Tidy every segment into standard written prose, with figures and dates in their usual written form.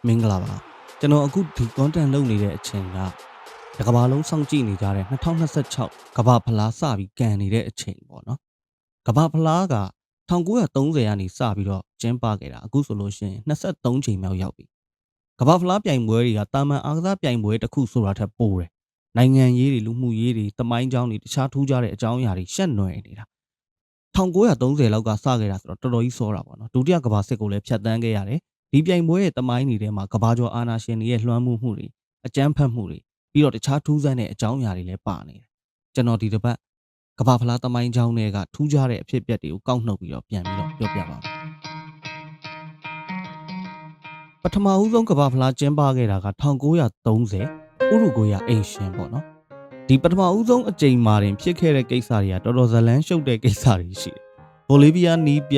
မင်္ဂလာပါကျွန်တော်အခုဒီ content လုပ်နေတဲ့အချိန်ကတကဘာလုံးစောင့်ကြည့်နေကြတဲ့2026ကဘာဖလားစပြီးကန်နေတဲ့အချိန်ပေါ့နော်ကဘာဖလားက1930ကနေစပြီးတော့ကျင်းပခဲ့တာအခုဆိုလို့ရှိရင်23ချိန်မြောက်ရောက်ပြီကဘာဖလားပြိုင်ပွဲတွေကတာမန်အားကစားပြိုင်ပွဲတစ်ခုဆိုတာထက်ပိုတယ်နိုင်ငံရေးတွေလူမှုရေးတွေတမိုင်းကြောင်းတွေတခြားထူးခြားတဲ့အကြောင်းအရာတွေရှက်နွယ်နေတာ1930လောက်ကစခဲ့တာဆိုတော့တော်တော်ကြီးစောတာပေါ့နော်ဒုတိယကဘာစစ်ကိုလည်းဖျက်ဆီးခဲ့ရတယ်ဒီပြိုင်ပွဲရဲ့တမိုင်းတွေထဲမှာကဘာကျော်အာနာရှင်တွေရဲ့လွှမ်းမိုးမှုတွေအကြမ်းဖက်မှုတွေပြီးတော့တခြားထူးဆန်းတဲ့အကြောင်းအရာတွေလည်းပါနေတယ်ကျွန်တော်ဒီတစ်ပတ်ကဘာဖလားတမိုင်းကြောင်းတွေကထူးခြားတဲ့အဖြစ်အပျက်တွေကိုကောက်နှုတ်ပြီးတော့ပြန်ပြီးတော့ပြောပြပါမယ်ပထမဦးဆုံးကဘာဖလားကျင်းပခဲ့တာက1930ဥရုဂွေးအိမ်ရှင်ပေါ့နော်ဒီပထမဦးဆုံးအကြိမ်မှာတင်ဖြစ်ခဲ့တဲ့ကိစ္စတွေကတော်တော်ဇလန်းရှုပ်တဲ့ကိစ္စတွေရှိတယ်ဘိုလီးဗီးယားနီးပြ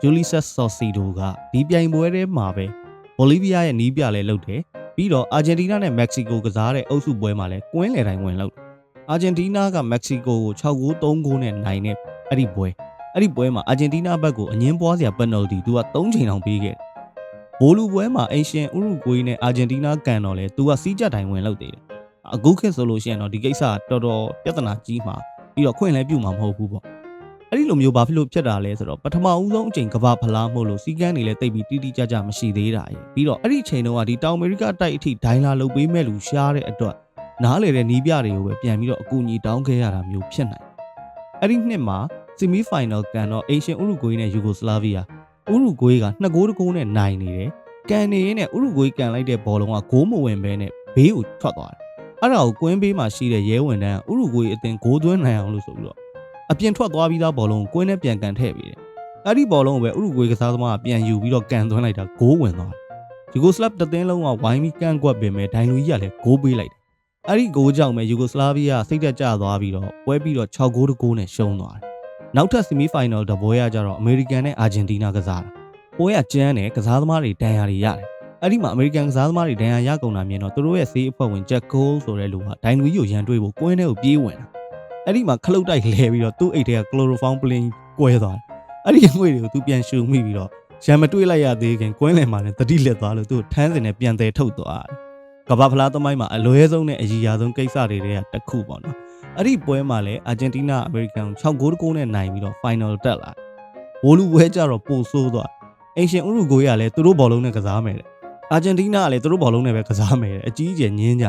Ulises Saucedo ကဒီပြိုင်ပွဲထဲမှာပဲဘိုလီးဗီးယားရဲ့နီးပြလည်းလုပ်တယ်ပြီးတော့အာဂျင်တီးနားနဲ့မက္ကဆီကိုကစားတဲ့အုပ်စုပွဲမှာလည်းကွင်းလေတိုင်းဝင်လုပ်တယ်အာဂျင်တီးနားကမက္ကဆီကိုကို6-3 နဲ့နိုင်တဲ့အဲ့ဒီပွဲမှာအာဂျင်တီးနားဘက်ကိုအငင်းပွားစရာပက်နယ်တီသူက3ချိန်တောင်ပေးခဲ့တယ်ဘိုလူပွဲမှာအင်ရှင်ဥရုဂွေးနဲ့အာဂျင်တီးနားကန်တော့လေသူကစီးကြက်တိုင်းဝင်လုပ်သေးတယ်အခုခေတ်ဆိုလို့ရှိရင်တော့ဒီကိစ္စကတော်တော်ပြဿနာကြီးမှာပြီးတော့ခွင့်လည်းပြုမှာမဟုတ်ဘူးပေါ့အဲ့ဒီလိုမျိုးဘာဖြစ်လို့ဖြစ်တာလဲဆိုတော့ပထမဦးဆုံးအချိန်ကဘာဖလားမို့လို့စီကန်းတွေလည်းတိတ်ပြီးတိတိကျကျမရှိသေးတာရေပြီးတော့အဲ့ဒီအချိန်တုန်းကဒီတောင်အမေရိကတိုက်အထိဒိုင်လာလုပ်ပေးမဲ့လူရှားတဲ့အတွက်နားလေတဲ့နီးပြတွေကိုပဲပြန်ပြီးတော့အကူအညီတောင်းခဲ့ရတာမျိုးဖြစ်နိုင်အဲ့ဒီနှစ်မှာဆီမီဖိုင်နယ်ကန်တော့အင်ရှင်ဥရုဂွေးနဲ့ယူဂိုစလာဗီးယာဥရုဂွေးက2-1နဲ့နိုင်နေတယ်ကန်နေရင်နဲ့ဥရုဂွေးကန်လိုက်တဲ့ဘောလုံးကဂိုးမဝင်ဘဲနဲ့ဘေးကိုထွက်သွားတယ်အဲ့ဒါကိုကွင်းဘေးမှာရှိတဲ့ရဲဝန်တန်းဥရုဂွေးအတင်းဂိုးသွင်းနိုင်အောင်လို့ဆိုပြီးတော့အပြင်ထွက်သွားပြီးသားဘောလုံးကွင်းနဲ့ပြန်ကန်ထည့်ပြီးတယ်အဲ့ဒီဘောလုံးကိုပဲဥရုဂွေးကစားသမားကပြန်ယူပြီးတော့ကန်သွင်းလိုက်တာဂိုးဝင်သွားတယ်ယူဂိုစလပ်တသင်းလုံးကဝိုင်းပြီးကန်ကွက်ပင်မဲ့ဒိုင်လူကြီးကလည်းဂိုးပေးလိုက်တယ်အဲ့ဒီဂိုးကြောင့်ပဲယူဂိုစလာဗီးယားစိတ်သက်ကျသွားပြီးတော့ပွဲပြီးတော့6-1နဲ့ရှုံးသွားတယ်နောက်ထပ်ဆီမီဖိုင်နယ်တပွဲရကြတော့အမေရိကန်နဲ့အာဂျင်တီးနားကစားတာပွဲကကျန်းတယ်ကစားသမားတွေဒဏ်ရာတွေရတယ်အဲ့ဒီမှာအမေရိကန်ကစားသမားတွေဒဏ်ရာရကုန်တာမြင်တော့သူတို့ရဲ့ဆေးအဖွဲ့ဝင်ဂျက်ကိုဆိုတဲ့လူကဒိုင်လူကြီးကိုရန်တွေးဖို့ကွင်းထဲကိုပြေးဝင်တာအဲ့ဒီမှာခလုတ်တိုက်လဲပြီးတော့သူ့အိတ်ထဲကကလိုရိုဖောင်းပလင်းကွဲသွားတယ်အဲ့ဒီငွေတွေကိုသူပြန်ရှုံမိပြီးတော့ရန်မတွေးလိုက်ရသေးခင်ကွင်းလယ်မှာလည်းတတိလက်သွားလို့သူ့ထန်းစင်နဲ့ပြန်သေးထုတ်သွားတယ်ကဘာဖလားသမိုင်းမှာအလွဲဆုံးနဲ့အကြီးအဆုံးကိစ္စတွေတည်းကတစ်ခုပေါ့နော်အဲ့ဒီပွဲမှာလည်းအာဂျင်တီးနားအမေရိကန်6-1နဲ့နိုင်ပြီးတော့ final တက်လာဘိုလူပွဲကြတော့ပိုဆိုးသွားအင်ရှင်ဥရုဂွေးကလည်းသူတို့ဘောလုံးနဲ့ကစားမယ်အာဂျင်တီးနားကလည်းသူတို့ဘောလုံးနဲ့ပဲကစားမယ်အကြီးအကျယ်ညင်းကြ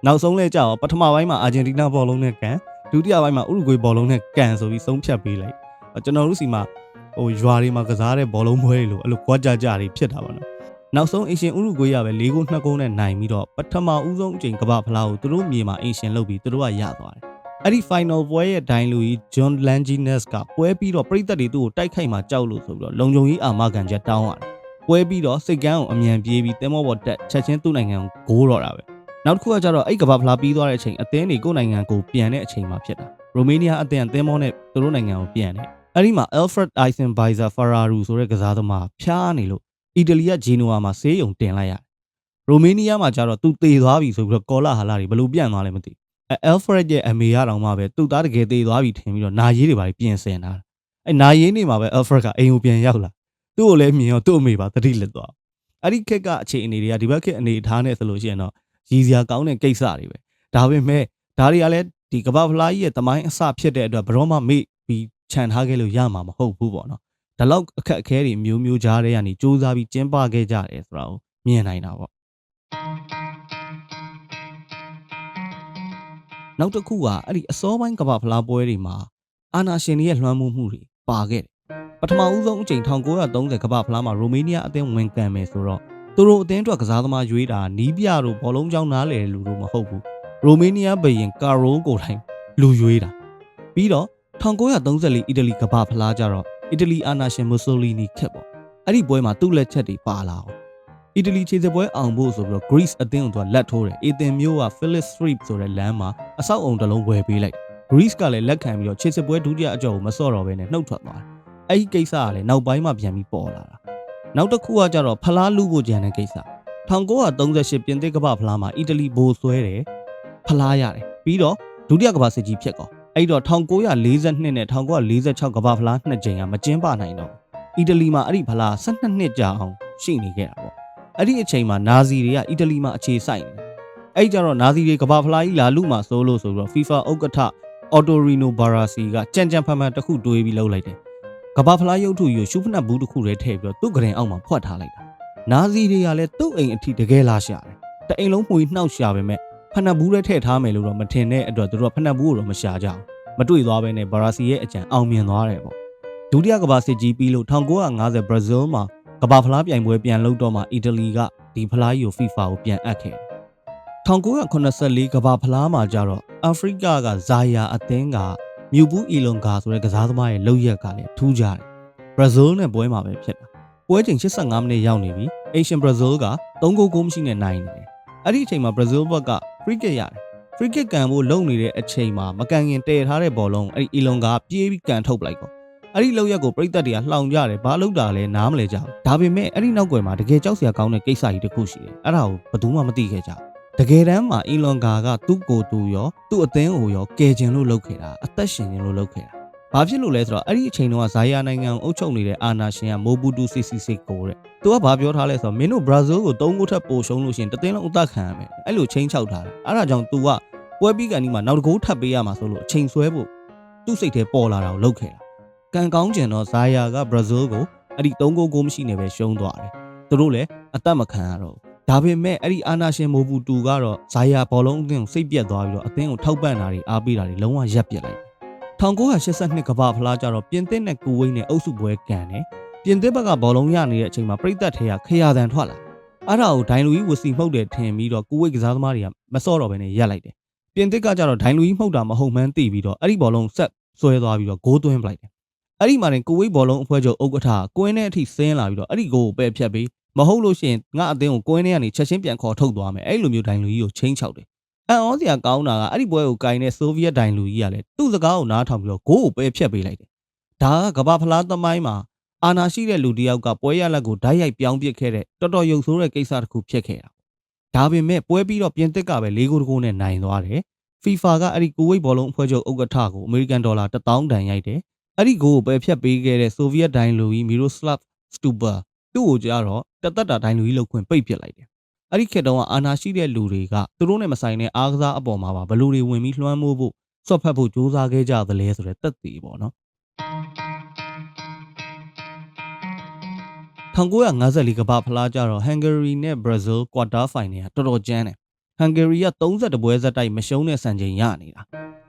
နောက်ဆုံးလဲကြောက်ပထမပိုင်းမှာအာဂျင်တီးနားဘောလုံးနဲ့ကန်ဒုတိယပိုင်းမှာဥရုဂွေးဘောလုံးနဲ့ကန်ဆိုပြီးဆုံးဖြတ်ပေးလိုက်ကျွန်တော်တို့စီမှာရွာတွေမှာကစားတဲ့ဘောလုံးပွဲတွေလို့အဲ့လိုကွာကြကြတွေဖြစ်တာပါနော်နောက်ဆုံးအင်ရှင်ဥရုဂွေးကပဲ4-2နဲ့နိုင်ပြီးတော့ပထမဦးဆုံးအချိန်ကမ္ဘာဖလားကိုသူတို့မြေမှာအင်ရှင်လုပ်ပြီးသူတို့ကရသွားတယ်အဲ့ဒီ final ပွဲရဲ့ဒိုင်လူကြီး John Langinus ကပွဲပြီးတော့ပြည်သက်တွေသူ့ကိုတိုက်ခိုက်မှကြောက်လို့ဆိုပြီးတော့လုံခြုံရေးအာမခံချက်တောင်းရတယ်ပွဲပြီးတော့စိတ်ကန်းကိုအမြန်ပြေးပြီးတဲမောပေါ်တက်ချက်ချင်းသူ့နိုင်ငံကိုဂိုးတော့တာပဲနောက်တစ်ခုကကျတော့အဲ့ကမ္ဘာဖလားပြီးသွားတဲ့အချိန်အသင်းတွေကိုနိုင်ငံကိုပြန်တဲ့အချိန်မှာဖြစ်တာရိုမေးနီးယားအသင်းတဲမောနဲ့သူတို့နိုင်ငံကိုပြန်တယ်အဲ့ဒီမှာ Alfred Eisenbizer Ferraru ဆိုတဲ့ကစားသမားဖျားနေလို့အီတလီကဂျီနိုဝါမှာဆေးရုံတင်လိုက်ရတယ်ရိုမေးနီးယားမှာကျတော့သူသေသွားပြီဆိုပြီးတော့ကောလာဟာလာတွေဘယ်လိုပြန်သွားလဲမသိAlfred ရဲ့အမေရတောင်မှပဲသူ့သားတကယ်သေသွားပြီထင်ပြီးတော့နာရေးတွေပါပြင်ဆင်တာအဲ့နာရေးနေမှာပဲ Alfred ကအိမ်ကိုပြန်ရောက်လာသူ့ကိုလည်းမြင်တော့သူ့အမေပါတတိလက်သွားအဲ့ဒီခက်ကအခြေအနေတွေကဒီဘက်ခက်အနေအထားနဲ့ဆိုလို့ရှိရင်တော့ရည်စရာကောင်းတဲ့ကိစ္စတွေပဲဒါပေမဲ့ဒါတွေကလည်းဒီကမ္ဘာဖလားကြီးရဲ့တမိုင်းအစဖြစ်တဲ့အတွက်ဘရောမမေ့ပြီးခြံထားခဲ့လို့ရမှာမဟုတ်ဘူးပေါ့နော်ဒါလောက်အခက်အခဲတွေမျိုးမျိုးကြားတဲ့ကနေစူးစမ်းပြီးကျင်းပခဲ့ကြတယ်ဆိုတာကိုမြင်နိုင်တာပေါ့နောက်တစ်ခုကအဲ့ဒီအစောပိုင်းကမ္ဘာဖလားပွဲတွေမှာအာနာရှင်တွေရဲ့လွှမ်းမိုးမှုတွေပါခဲ့တယ်ပထမဦးဆုံးအချိန်1930ကမ္ဘာဖလားမှာရိုမေးနီးယားအသင်းဝင်ကန်မယ်ဆိုတော့သူတို့အသင်းအတွက်ကစားသမားရွေးတာနီးပြတို့ဘောလုံးကြောင်းနားလေလူတို့မဟုတ်ဘူးရိုမေးနီးယားဘရင်ကာရိုကိုတိုင်လူရွေးတာပြီးတော့1934အီတလီကမ္ဘာဖလားကြတော့အီတလီအာနာရှင်မူဆိုလီနီခက်ပေါ့အဲ့ဒီပွဲမှာသူ့လက်ချက်တွေပါလာအောင်အီတလီခြေစစ်ပွဲအောင်ဖို့ဆိုပြီးတော့ Greece အသင်းကိုလက်ထိုးတယ်အေသင်မျိုးက Phyllis Street ဆိုတဲ့လမ်းမှာအဆောက်အုံတစ်လုံးဝယ်ပေးလိုက် Greece ကလည်းလက်ခံပြီးတော့ခြေစစ်ပွဲဒုတိယအကြော်ကိုမစော့တော့ဘဲနဲ့နှုတ်ထွက်သွားတယ်အဲ့ဒီကိစ္စကလည်းနောက်ပိုင်းမှာပြန်ပြီးပေါ်လာတာနောက်တစ်ခုကကြတော့ဖလားလူဖို့ကြံတဲ့ကိစ္စ1938ပြင်သစ်ကမ္ဘာဖလားမှာအီတလီဘိုးဆွဲတယ်ဖလားရတယ်ပြီးတော့ဒုတိယကမ္ဘာစစ်ကြီးဖြစ်ကောအဲ့တော့1942နဲ့1946ကမ္ဘာဖလား2ကြိမ်ကမကျင်းပနိုင်တော့အီတလီမှာအဲ့ဒီဖလား12နှစ်ကြာအောင်ရှိနေခဲ့တာပေါ့ အဲ့ဒီအချိန်မှာနာဇီတွေကအီတလီမှာအခြေစိုက်နေတယ်အဲ့ကြတော့နာဇီတွေကဘာဖလားကြီးလာလူမှာစိုးလို့ဆိုပြီးတော့ FIFA ဥက္ကဋ္ဌ Ottorino Barassi ကကြံကြံဖန်ဖန်တစ်ခုတွေးပြီးလှုပ်လိုက်တယ်ကဘာဖလားရုပ်ထုကြီးကိုရှုပ်ဖနက်ဘူးတစ်ခုတည်းထည့်ပြီးတော့သူ့ကရင်အောက်မှာဖွက်ထားလိုက်တာနာဇီတွေကလည်းသူ့အိမ်အထိတကယ်လာရှာတယ်တအိမ်လုံးမှွေနှောက်ရှာပဲမဲ့ဖနက်ဘူးလည်းထည့်ထားမယ်လို့တော့မထင်တဲ့အတွက်သူတို့ကဖနက်ဘူးကိုတော့မရှာကြအောင်မတွေ့သွားဘဲနဲ့ Barassi ရဲ့အကြံအောင်မြင်သွားတယ်ပေါ့ဒုတိယကမ္ဘာစစ်ကြီးပြီးလို့1950 Brazil မှာကမ္ဘာဖလားပြိုင်ပွဲပြန်လုပ်တော့မှအီတလီကဒီဖလားကြီးကို FIFA ကိုပြန်အပ်ခဲ့တယ်1984ကမ္ဘာဖလားမှာကျတော့အာဖရိကကဇာယာအသင်းကမြူဘူးအီလွန်ဂါဆိုတဲ့ကစားသမားရဲ့လုပ်ရက်ကလည်းထူးခြားတယ်။ Brazil နဲ့ပွဲမှာပဲဖြစ်တာ။ပွဲချိန်85မိနစ်ရောက်နေပြီ။ Asian Brazil က3ဂိုးမရှိနဲ့နိုင်နေတယ်။အဲ့ဒီအချိန်မှာ Brazil ဘက်က free kick ရတယ်။ free kick ကန်ဖို့လုပ်နေတဲ့အချိန်မှာမကန်ခင်တည်ထားတဲ့ဘောလုံးအဲ့ဒီအီလွန်ဂါပြေးပြီးကန်ထုတ်ပလိုက်ကော။အဲ့ဒီလုပ်ရက်ကိုပြည်သက်တွေကလှောင်ကြတယ်။ဘာလုပ်တာလဲနားမလဲကြဘူး။ဒါပေမဲ့အဲ့ဒီနောက်ွယ်မှာတကယ်ကြောက်စရာကောင်းတဲ့ကိစ္စကြီးတစ်ခုရှိတယ်။အဲ့ဒါကိုဘယ်သူမှမသိခဲ့ကြဘူး။တကယ်တမ်းမှာအီလွန်ဂါကသူ့ကိုယ်သူရောသူ့အသင်းကိုရောကယ်ကျင်လို့လုပ်ခဲ့တာအသက်ရှင်ခြင်းလို့လုပ်ခဲ့တာ။ဘာဖြစ်လို့လဲဆိုတော့အဲ့ဒီအချိန်တုန်းကဇာယာနိုင်ငံကိုအုပ်ချုပ်နေတဲ့အာဏာရှင်ကမိုဘူတူစီစီစီကိုတဲ့။သူကဘာပြောထားလဲဆိုတော့မင်းတို့ဘရာဇီးကို3ဂိုးထပ်ပိုရှုံးလို့ရှိရင်တသင်းလုံးအသက်ခံရမယ်။အဲ့လိုချင်းချောက်ထားတာ။အဲ့ဒါကြောင့် तू ကပွဲပြီးကန်ဒီမှာနောက်တစ်ဂိုးထပ်ပေးရမှာဆိုလို့အချိန်ဆွဲဖို့သူ့စိတ်ထဲပေါ်လာတာကိုလုပ်ခဲ့တာ။ကန်ကောင်းကျင်တော့ဇာယာကဘရာဇီးကိုအဲ့ဒီ3ဂိုးမရှိနေပဲရှုံးသွားတယ်။သူတို့လည်းအသက်မခံရတော့ဘူးဒါပေမဲ့အဲ့ဒီအာနာရှင်မိုဘူတူကတော့ဇာယာဘောလုံးအသင်းကိုစိတ်ပြတ်သွားပြီးတော့အသင်းကိုထောက်ပံ့တာတွေအားပေးတာတွေလုံးဝရပ်ပစ်လိုက်1982ကမ္ဘာဖလားကျတော့ပြင်သစ်နဲ့ကူဝိတ်နဲ့အုပ်စုပွဲကန်တယ်ပြင်သစ်ဘက်ကဘောလုံးရနေတဲ့အချိန်မှာပြည်သက်ထဲကခရတန်ထွက်လာအဲ့ဒါကိုဒိုင်လူကြီးဝစီမှုတ်တယ်ထင်ပြီးတော့ကူဝိတ်ကစားသမားတွေကမစော့တော့ဘဲနဲ့ရပ်လိုက်တယ်ပြင်သစ်ကကျတော့ဒိုင်လူကြီးမှုတ်တာမဟုတ်မှန်းသိပြီးတော့အဲ့ဒီဘောလုံးဆက်ဆွဲသွားပြီးတော့ဂိုးသွင်းပလိုက်တယ်အဲ့ဒီမှာတင်ကူဝိတ်ဘောလုံးအဖွဲ့ချုပ်ဥက္ကဋ္ဌကွင်းထဲအထိဆင်းလာပြီးတော့အဲ့ဒီဂိုးကိုပယ်ဖြတ်ပြီးမဟုတ်လို့ရှိရင်ငါအသင်းကိုကွင်းထဲကနေချက်ချင်းပြန်ခေါ်ထုတ်သွားမယ်အဲ့လိုမျိုးဒိုင်လူကြီးကိုချင်းချောက်တယ်အန်ဩစရာကောင်းတာကအဲ့ဒီပွဲကိုကင်တဲ့ဆိုဗီယက်ဒိုင်လူကြီးကလည်းသူ့စကားကိုနားထောင်ပြီးတော့ဂိုးကိုပယ်ဖြတ်ပေးလိုက်တယ်ဒါကကမ္ဘာဖလားသမိုင်းမှာအာနာရှိတဲ့လူတယောက်ကပွဲရလက်ကိုဓာတ်ရိုက်ပြောင်းပစ်ခဲ့တဲ့တော်တော်ရုပ်ဆိုးတဲ့ကိစ္စတစ်ခုဖြစ်ခဲ့တာဒါပေမဲ့ပွဲပြီးတော့ပြင်သစ်ကပဲ၄ဂိုးတကိုးနဲ့နိုင်သွားတယ် FIFA ကအဲ့ဒီကူဝိတ်ဘောလုံးအဖွဲ့ချုပ်ဥက္ကဋ္ဌကိုအမေရိကန်ဒေါ်လာ1000တန်ရိုက်တယ်အဲ့ဒီဂိုးကိုပယ်ဖြတ်ပေးခဲ့တဲ့ဆိုဗီယက်ဒိုင်လူကြီးမီရိုစလာဗ်စတူပါသူ့ကိုကြတော့တသက်တာဒိုင်လူကြီးလောက်ခွင့်ပိတ်ပစ်လိုက်တယ်အဲ့ဒီခေတ်တုန်းကအာနာရှိတဲ့လူတွေကသူတို့နဲ့မဆိုင်တဲ့အားကစားအပေါ်မှာပါဘလူတွေဝင်ပြီးလွှမ်းမိုးဖို့ဆွတ်ဖက်ဖို့ကြိုးစားခဲ့ကြသလဲဆိုတဲ့သက်သေပေါ့နော်1954ကမ္ဘာဖလားကြတော့ဟန်ဂေရီနဲ့ဘရာဇီးကွာတာဖိုင်နယ်ကတော်တော်ကျန်းတယ်ဟန်ဂေရီက32ပွဲဆက်တိုက်မရှုံးတဲ့စံချိန်ရနေတာ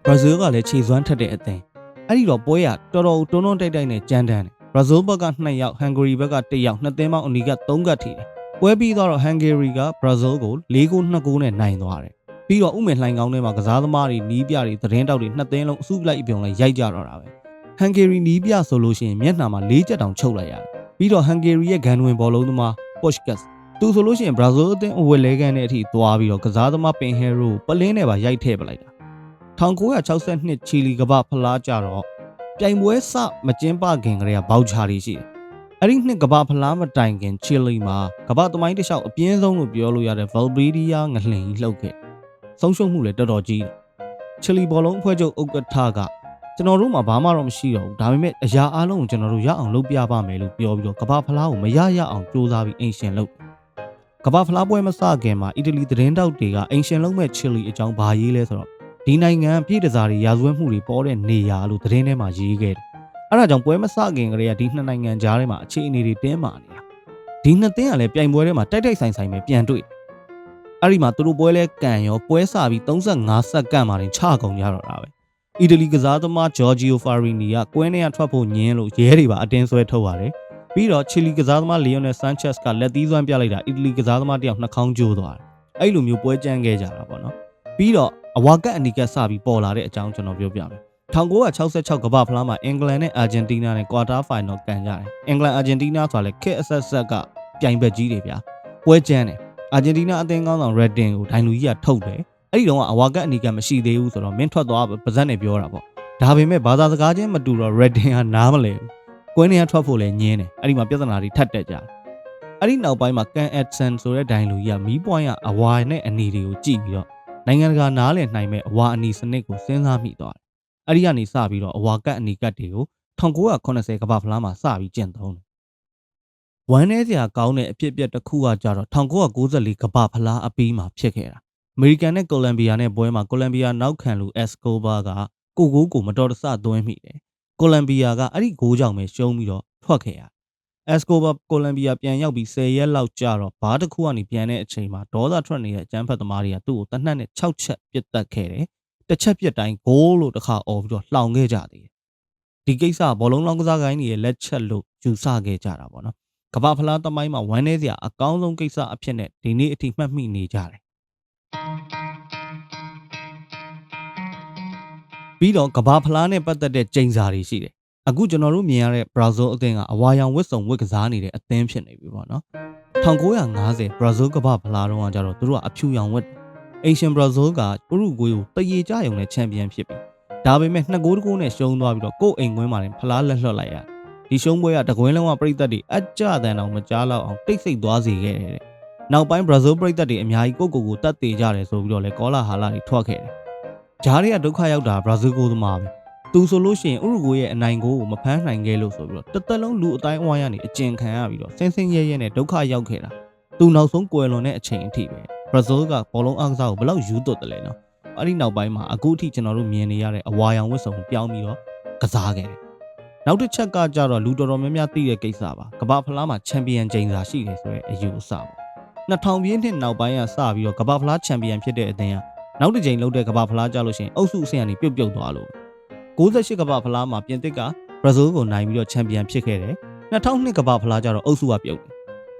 ဘရာဇီးကလည်းခြေစွမ်းထက်တဲ့အသင်းအဲ့ဒီတော့ပွဲကတော်တော်တွန်းတွန်းတိုက်တိုက်နဲ့ကြမ်းတမ်းတယ်ဘရာဇီးဘက်က2ယောက်ဟန်ဂေရီဘက်က1ယောက်နှစ်သင်းပေါင်းအနီးက3ကတ်ထိတယ်ပွဲပြီးတော့ဟန်ဂေရီကဘရာဇီးကို4ဂိုး2ဂိုးနဲ့နိုင်သွားတယ်ပြီးတော့ဥမင်လှိုင်ကောင်းထဲမှာကစားသမားတွေနီးပြတွေသတင်းတောက်တွေနှစ်သင်းလုံးအစုလိုက်အပြုံလိုက်ရိုက်ကြတော့တာပဲဟန်ဂေရီနီးပြဆိုလို့ရှိရင်မျက်နှာမှာ4ချက်တောင်ချုပ်လိုက်ရတယ်ပြီးတော့ဟန်ဂေရီရဲ့ဂန်ဝင်ဘောလုံးသမားပေါ့ရှ်ကတ်သူဆိုလို့ရှိရင်ဘရာဇီးအသင်းအဝယ်လဲကန်တဲ့အထိသွားပြီးတော့ကစားသမားပင်ဟဲရိုပလင်းနဲ့ပါရိုက်ထည့်ပလိုက်တာ1962ချီလီကမ္ဘာဖလားကြတော့ပြိုင်ပွဲစမကျင်းပခင်ကလေးကဘောက်ချာတွေရှိတယ်အဲ့ဒီနှစ်ကမ္ဘာဖလားမတိုင်ခင်ချီလီမှာကမ္ဘာသမိုင်းတစ်လျှောက်အပြင်းဆုံးလို့ပြောလို့ရတဲ့ဗယ်ဘီဒီယာငလျင်ကြီးလှုပ်ခဲ့ဆုံးရှုံးမှုလည်းတော်တော်ကြီးတယ်ချီလီဘောလုံးအဖွဲ့ချုပ်ဥက္ကဋ္ဌကကျွန်တော်တို့မှာဘာမှတော့မရှိတော့ဘူးဒါပေမဲ့အရာအလုံးကိုကျွန်တော်တို့ရအောင်လုပ်ပြပါမယ်လို့ပြောပြီးတော့ကမ္ဘာဖလားကိုမရအောင်စူးစမ်းပြီးအင်ရှင်လုပ်ကမ္ဘာဖလားပွဲမစခင်မှာအီတလီသတင်းတောက်တွေကအင်ရှင်လုံးမဲ့ချီလီအကြောင်းဘာရေးလဲဆိုတော့ဒီနိုင်ငံပြည်တစားတွေရာဇဝတ်မှုတွေပေါ်တဲ့နေရာလို့သတင်းထဲမှာရေးခဲ့တယ်အဲ့ဒါကြောင့်ပွဲမစခင်ကလေးကဒီနှစ်နိုင်ငံကြားထဲမှာအခြေအနေတွေတင်းမာနေတာဒီနှစ်သင်းကလည်းပြိုင်ပွဲထဲမှာတိုက်ဆိုင်ပဲပြန်တွေ့အဲ့ဒီမှာသူတို့ပွဲလဲကန်ရောပွဲစပြီး35စက္ကန့်မှတင်ချကုန်ကြတော့တာပဲအီတလီကစားသမားဂျော်ဂျီယိုဖာရီနီကကွင်းထဲကထွက်ဖို့ညင်းလို့ရဲတွေပါအတင်းဆွဲထုတ်ရတယ်ပြီးတော့ချီလီကစားသမားလီယိုနယ်ဆန်ချက်စ်ကလက်သီးစွမ်းပြလိုက်တာအီတလီကစားသမားတယောက်နှာခေါင်းကျိုးသွားတယ်အဲ့လိုမျိုးပွဲကြမ်းခဲ့ကြတာပေါ့နော်ပြီးတော့အဝါကတ်အနီကတ်စပြီးပေါ်လာတဲ့အကြောင်းကျွန်တော်ပြောပြမယ်1966ကမ္ဘာဖလားမှာအင်္ဂလန်နဲ့အာဂျင်တီးနားနဲ့ကွာတာဖိုင်နယ်ကန်ကြတယ်အင်္ဂလန်အာဂျင်တီးနားဆိုတာလေခက်အဆက်ဆက်ကပြိုင်ဘက်ကြီးတွေဗျာပွဲကြမ်းတယ်အာဂျင်တီးနားအသင်းကောင်းဆောင်ရက်တင်ကိုဒိုင်လူကြီးကထုတ်တယ်အဲ့ဒီတော့အဝါကတ်အနီကတ်မရှိသေးဘူးဆိုတော့မင်းထွက်သွားပါဇက်နဲ့ပြောတာပေါ့ဒါပေမဲ့ဘာသာစကားချင်းမတူတော့ရက်တင်ကနားမလဲဘူးကွင်းထဲကထွက်ဖို့လည်းညင်းတယ်အဲ့ဒီမှာပြဿနာတွေထပ်တက်ကြတယ်အဲ့ဒီနောက်ပိုင်းမှာကန်အက်ဆန်ဆိုတဲ့ဒိုင်လူကြီးကမီးပွိုင်းကအဝါနဲ့အနေတွေကိုကြည့်ပြီးတော့နိုင်ငံတကာနားလည်နိုင်မဲ့အဝါအနီစနစ်ကိုစဉ်းစားမိသွားတယ်။အဲ့ဒီကနေစပြီးတော့အဝါကတ်အနီကတ်တွေကို1980ကမ္ဘာဖလားမှာစပြီးကျင့်သုံးတယ် ဝမ်းနည်းစရာကောင်းတဲ့အဖြစ်အပျက်တစ်ခုကကြတော့1994ကမ္ဘာဖလားအပြီးမှာဖြစ်ခဲ့တာအမေရိကန်နဲ့ကိုလံဘီယာနဲ့ပွဲမှာကိုလံဘီယာနောက်ခံလူအက်စကိုဘာကကိုကိုမတော်တဆသွင်းမိတယ်ကိုလံဘီယာကအဲ့ဒီဂိုးကြောင့်ပဲရှုံးပြီးတော့ထွက်ခဲ့ရအက်စကိုဘာကိုလံဘီယာပြန်ရောက်ပြီး10ရက်လောက်ကြာတော့ဘားတစ်ခုကနေပြန်တဲ့အချိန်မှာဒေါသထွက်နေတဲ့အကျန်းဖတ်သမားတွေကသူ့ကိုတနက်နဲ့6ချက်ပစ်တက်ခဲ့တယ်တစ်ချက်ပြစ်တိုင်းဂိုးလို့တစ်ခါអော်ပြီးတော့လှောင်ခဲ့ကြသေးတယ်ဒီကိစ္စဘောလုံးလောင်းကစားကိုင်းတွေရဲ့လက်ချက်လို့ယူဆခဲ့ကြတာပေါ့နော်ကမ္ဘာဖလားသမိုင်းမှာဝမ်းနည်းစရာအကောင်းဆုံးကိစ္စအဖြစ်နဲ့ဒီနေ့အထိမှတ်မိနေကြတယ်ပြီးတော့ကမ္ဘာဖလားနဲ့ပတ်သက်တဲ့ကြိမ်စာတွေရှိတယ်အခုကျွန်တော်တို့မြင်ရတဲ့ဘရာဇီးအသင်းကအဝါရောင်ဝတ်စုံဝတ်ကစားနေတဲ့အသင်းဖြစ်နေပြီပေါ့နော်1950ဘရာဇီးကမ္ဘာဖလားတုန်းကကြတော့သူတို့ကအဖြူရောင်ဝတ်အိမ်ရှင်ဘရာဇီးကဥရုဂွေးကိုတရေကြရုံနဲ့ချန်ပီယံဖြစ်ပြီဒါပေမဲ့2ဂိုးတကူနဲ့ရှုံးသွားပြီးတော့ကိုယ့်အိမ်ကွင်းမှာတင်ဖလားလက်လွှတ်လိုက်ရတယ်ဒီရှုံးပွဲကတကွင်းလုံးကပြည်သက်တွေအကြတန်အောင်မကြားလောက်အောင်တိတ်ဆိတ်သွားစေခဲ့တယ်နောက်ပိုင်းဘရာဇီးပြည်သက်တွေအများကြီးကိုတတ်သေးကြတယ်ဆိုပြီးတော့လဲကောလာဟာလာတွေထွက်ခဲ့တယ်ဂျားတွေကဒုက္ခရောက်တာဘရာဇီးကိုသမားပဲသူဆိုလို့ရှိရင်ဥရုဂွေးရဲ့အနိုင်ကိုမဖမ်းနိုင်ခဲ့လို့ဆိုပြီးတော့တစ်သက်လုံးလူအတိုင်းအဝိုင်းကနေအကျဉ်ခံရပြီးတော့ဆင်းရဲရဲနဲ့ဒုက္ခရောက်ခဲ့တာသူနောက်ဆုံးကွယ်လွန်တဲ့အချိန်အထိပဲဘရာဇီးကဘောလုံးအားကစားကိုဘယ်လောက်ယူသွတ်တယ်လဲနော်အဲ့ဒီနောက်ပိုင်းမှာအခုအထိကျွန်တော်တို့မြင်နေရတဲ့အဝါရောင်ဝတ်စုံပြောင်းပြီးတော့ကစားခဲ့တယ်နောက်တစ်ချက်ကကြတော့လူတော်များများသိတဲ့ကိစ္စပါကမ္ဘာဖလားမှာချန်ပီယံချိန်စာရှိတယ်ဆိုတဲ့အယူအဆပေါ့2000ပြည့်နှစ်နောက်ပိုင်းကစပြီးတော့ကမ္ဘာဖလားချန်ပီယံဖြစ်တဲ့အသင်းကနောက်တစ်ချိန်လုပ်တဲ့ကမ္ဘာဖလားကြလို့ရှိရင်အုပ်စုအဆင့်ကနေပြုတ်သွားလို့98ကမ္ဘာဖလားမှာပြင်သစ်ကဘရာဇီးကိုနိုင်ပြီးတော့ချန်ပီယံဖြစ်ခဲ့တယ်2002ကမ္ဘာဖလားကြတော့အုပ်စုကပြုတ်တယ်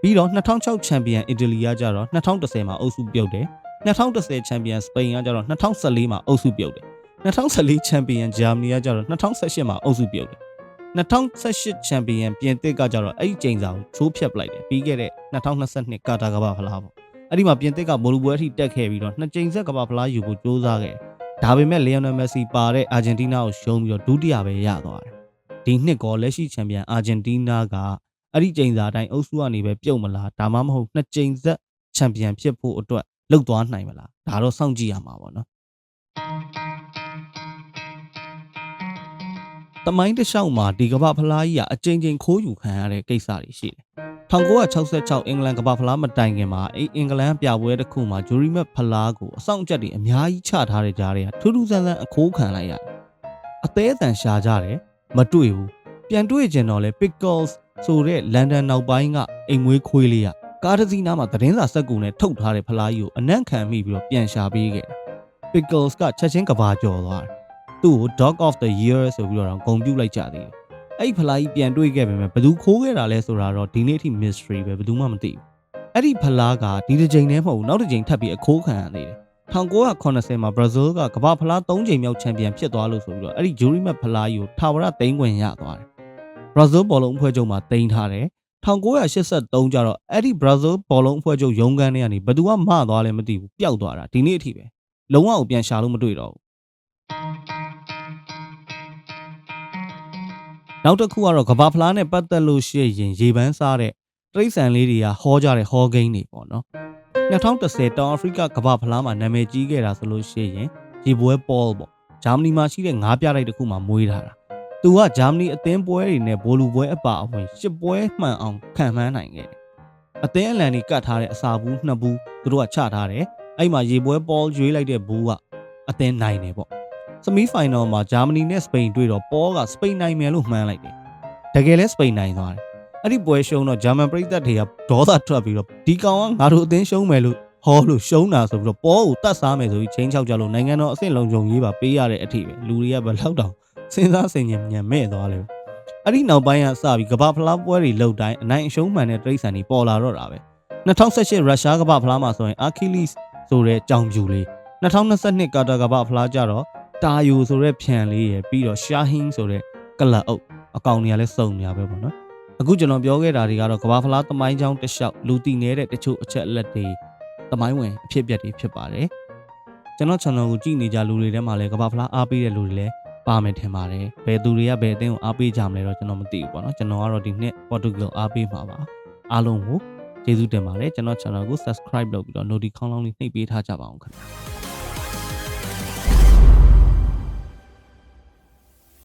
ပြီးတော့2006ချန်ပီယံအီတလီကကြတော့2010မှာအုပ်စုပြုတ်တယ်2010ချန်ပီယံစပိန်ကကြတော့2014မှာအုပ်စုပြုတ်တယ်2014ချန်ပီယံဂျာမနီကကြတော့2018မှာအုပ်စုပြုတ်တယ်2018ချန်ပီယံပြင်သစ်ကကြတော့အဲ့ဒီချိန်စာကိုချိုးဖျက်ပလိုက်တယ်ပြီးခဲ့တဲ့2022ကာတာကမ္ဘာဖလားပေါ့အဲ့ဒီမှာပြင်သစ်ကဘောလုံးပွဲအထိတက်ခဲ့ပြီးတော့2ချိန်ဆက်ကမ္ဘာဖလားယူဖို့ကြိုးစားခဲ့ဒါပေမဲ့လီယိုနယ်မက်ဆီပါတဲ့အာဂျင်တီးနားကိုရှုံးပြီးတော့ဒုတိယပဲရသွားတယ်ဒီနှစ်ကလက်ရှိချန်ပီယံအာဂျင်တီးနားကအဲ့ဒီချိန်စာအတိုင်းအုပ်စုကနေပဲပြုတ်မလားဒါမှမဟုတ်2ချိန်ဆက်ချန်ပီယံဖြစ်ဖို့အတွက်လှုပ်သွားနိုင်မလားဒါတော့စောင့်ကြည့်ရမှာပေါ့နော်တမိုင်းတစ်လျှောက်မှာဒီကမ္ဘာဖလားကြီးကအချိန်ခိုးယူခံရတဲ့ကိစ္စတွေရှိတယ်1966အင်္ဂလန်ကမ္ဘာဖလားမတိုင်ခင်မှာအင်္ဂလန်ပြပွဲတစ်ခုမှာဂျူရီမက်ဖလားကိုအဆောင်အကျက်တွေအများကြီးချထားတဲ့ကြားတွေကထူးထူးဆန်းဆန်းအခိုးခံလိုက်ရတယ်အသေးအတန်ရှာကြတယ်မတွေ့ဘူးပြန်တွေ့ကျင်တော့လဲ Pickles ဆိုတဲ့လန်ဒန်နောက်ပိုင်းကအိမ်မွေးခွေးလေးကကားတစ်စီးနားမှာသတင်းစာစက်ကူနဲ့ထုတ်ထားတဲ့ဖလားကြီးကိုအနံ့ခံမိပြီးတော့ပြန်ရှာပေးခဲ့တယ် Pickles ကချက်ချင်းကဘာကျော်သွားတယ်သူ့ကို Dog of the Year ဆိုပြီးတော့ဂုဏ်ပြုလိုက်ကြသေးတယ်အဲ့ဒီဖလားကြီးပြန်တွေ့ခဲ့ပေမဲ့ဘယ်သူခိုးခဲ့တာလဲဆိုတာတော့ဒီနေ့အထိ mystery ပဲဘယ်သူမှမသိဘူးအဲ့ဒီဖလားကဒီတစ်ချိန်တည်းမဟုတ်ဘူးနောက်တစ်ချိန်ထပ်ပြီးအခိုးခံရသေးတယ်1980မှာဘရာဇီးကကမ္ဘာဖလား3ချိန်မြောက်ချန်ပီယံဖြစ်သွားလို့ဆိုပြီးတော့အဲ့ဒီဂျူရီမက်ဖလားကြီးကိုထာဝရသိမ်းခွင့်ရသွားတယ်ဘရာဇီးဘောလုံးအဖွဲ့ချုပ်မှာသိမ်းထားတယ်1983ကျတော့အဲ့ဒီဘရာဇီးဘောလုံးအဖွဲ့ချုပ်ရုံးခန်းထဲကနေဘယ်သူမှမသွားလဲမသိဘူးပျောက်သွားတာဒီနေ့အထိပဲလုံးဝကိုပြန်ရှာလို့မတွေ့တော့ဘူးနောက်တစ်ခုကတော့ကမ္ဘာဖလားနဲ့ပတ်သက်လို့ရှိရင်ရေပန်းစားတဲ့တရိတ်ဆန်လေးတွေကဟောကြတဲ့ဟောဂိမ်းတွေပေါ့နော်2010တောင်အာဖရိကကမ္ဘာဖလားမှာနာမည်ကြီးခဲ့တာဆိုလို့ရှိရင်ရေပွဲပေါပေါ့ဂျာမနီမှာရှိတဲ့ငါးပြတိုက်တစ်ခုမှာမွေးထားတာသူကဂျာမနီအသင်းပွဲတွေနဲ့ဘိုလူပွဲအပါအဝင်10ပွဲမှန်အောင်ခံမှန်းနိုင်ခဲ့တယ်အသင်းအလံတွေကတ်ထားတဲ့အစာဘူး2ဘူးသူတို့ကချထားတယ်အဲ့မှာရေပွဲပေါရွေးလိုက်တဲ့ဘူးကအသင်းနိုင်တယ်ပေါ့စမီဖိုင်နယ်မှာဂျာမနီနဲ့စပိန်တွေ့တော့ပေါကစပိန်နိုင်မယ်လို့မှန်းလိုက်တယ်တကယ်လဲစပိန်နိုင်သွားတယ်အဲ့ဒီပွဲရှုံးတော့ဂျာမန်ပရိသတ်တွေကဒေါသထွက်ပြီးတော့ဒီကောင်ကငါတို့အသင်းရှုံးမယ်လို့ဟောလို့ရှုံးတာဆိုပြီးတော့ပေါကိုတတ်စားမယ်ဆိုပြီးချင်းချောက်ကြလို့နိုင်ငံတော်အဆင့်လုံခြုံရေးပါပေးရတဲ့အထိပဲလူတွေကဘယ်လောက်တောင်စဉ်းစားဆင်ခြင်ဉာဏ်မဲ့သွားလဲအဲ့ဒီနောက်ပိုင်းကစပြီးကမ္ဘာဖလားပွဲတွေလုပ်တိုင်းအနိုင်အရှုံးမှန်တဲ့တိရစ္ဆာန်တွေပေါ်လာတော့တာပဲ2018ရုရှားကမ္ဘာဖလားမှာဆိုရင်အာခီလိစ်ဆိုတဲ့ကြောင်ပြူလေး2022ကာတာကမ္ဘာဖလားကြတော့တာယိုဆိုတဲ့ဖြန်လေးရယ်ပြီးတော့ရှာဟင်းဆိုတဲ့ကလပ်အုပ်အကောင်တွေကလည်းစုံနေရပဲပေါ့နော်အခုကျွန်တော်ပြောခဲ့တာတွေကတော့ကမ္ဘာဖလားသမိုင်းကြောင်းတစ်လျှောက်လူတည်နေတဲ့တချို့အချက်အလက်တွေသမိုင်းဝင်အဖြစ်အပျက်တွေဖြစ်ပါတယ်ကျွန်တော် channel ကိုကြည့်နေကြလူတွေထဲမှာလည်းကမ္ဘာဖလားအားပေးတဲ့လူတွေလည်းပါမယ်ထင်ပါတယ်ဘယ်သူတွေကဘယ်အသင်းကိုအားပေးကြမလဲတော့ကျွန်တော်မသိဘူးပေါ့နော်ကျွန်တော်ကတော့ဒီနှစ် Portugal အားပေးမှာပါအားလုံးကိုကျေးဇူးတင်ပါတယ်ကျွန်တော် channel ကို subscribe လုပ်ပြီးတော့ notification ကောင်းလေးနှိပ်ပေးထားကြပါအောင်ခင်ဗျာ